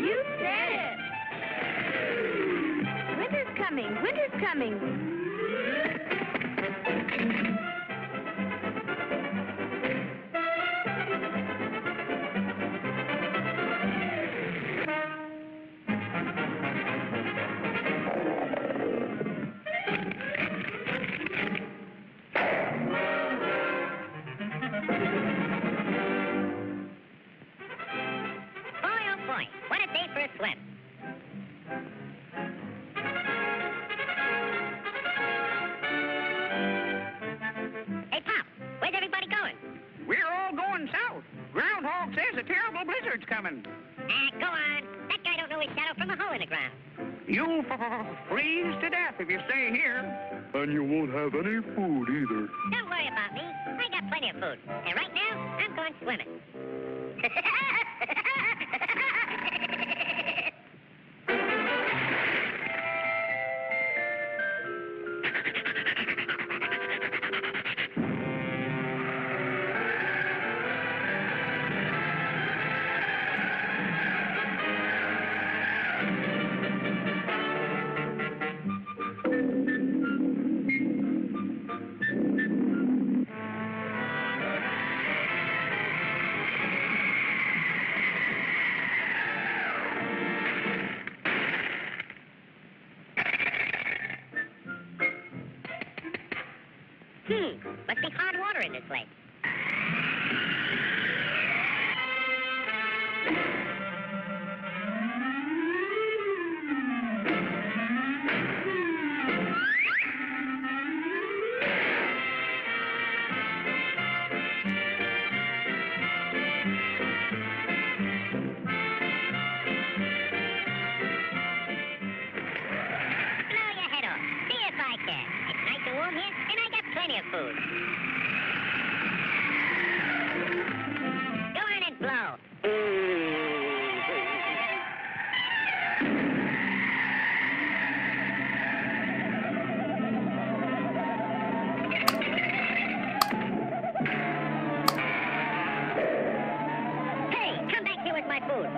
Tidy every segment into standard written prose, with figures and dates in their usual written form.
You said it. Winter's coming. Winter's coming. What a day for a swim. Hey, Pop, where's everybody going? We're all going south. Groundhog says a terrible blizzard's coming. Go on. That guy don't know his shadow from a hole in the ground. You'll freeze to death if you stay here. And you won't have any food either. Don't worry about me. I got plenty of food. And right now, I'm going swimming. Must be hard water in this lake. Blow your head off. See if I can. It's nice and warm here, and I got plenty of food. Go on and blow. Hey, come back here with my food.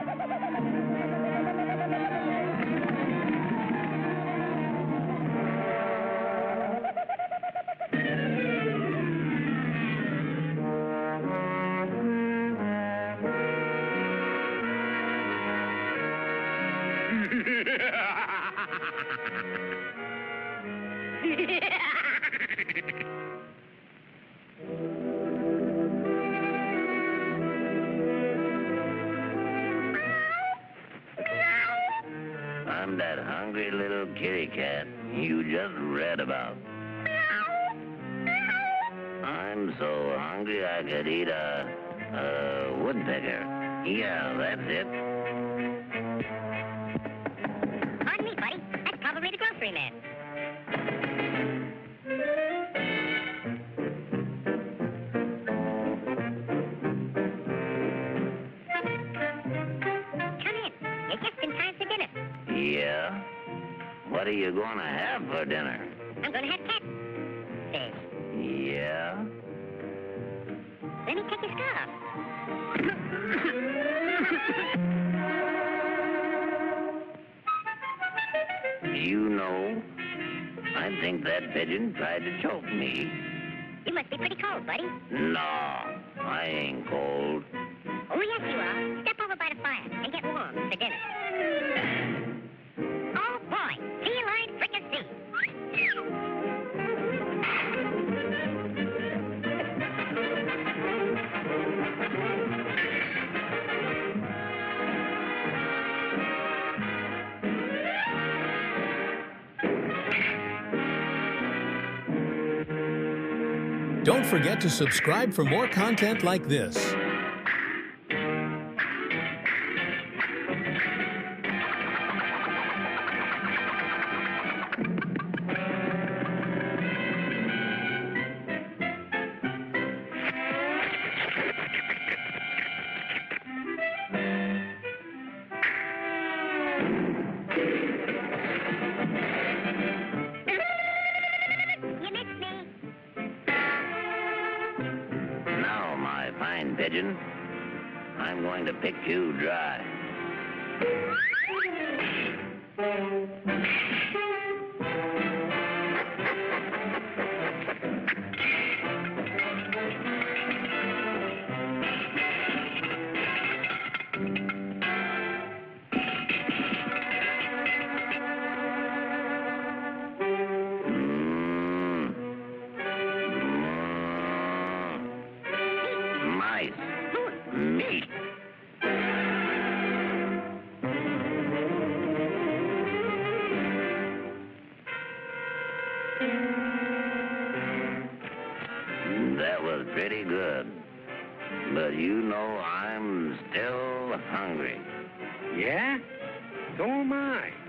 I'm that hungry little kitty cat you just read about. I'm so hungry I could eat a woodpecker. Yeah, that's it. Pardon me, buddy. That's probably the grocery man. Come in. You're just in time for dinner. Yeah? What are you gonna have for dinner? I'm gonna have catfish. Yeah? Let me take your scarf. You know, I think that pigeon tried to choke me. You must be pretty cold, buddy. No, I ain't cold. Oh, yes, you are. Step over by the fire and get warm for dinner. Oh, boy. Feline fricassee. Don't forget to subscribe for more content like this. Now, my fine pigeon, I'm going to pick you dry. Mice. Meat. That was pretty good. But you know I'm still hungry. Yeah? So am I.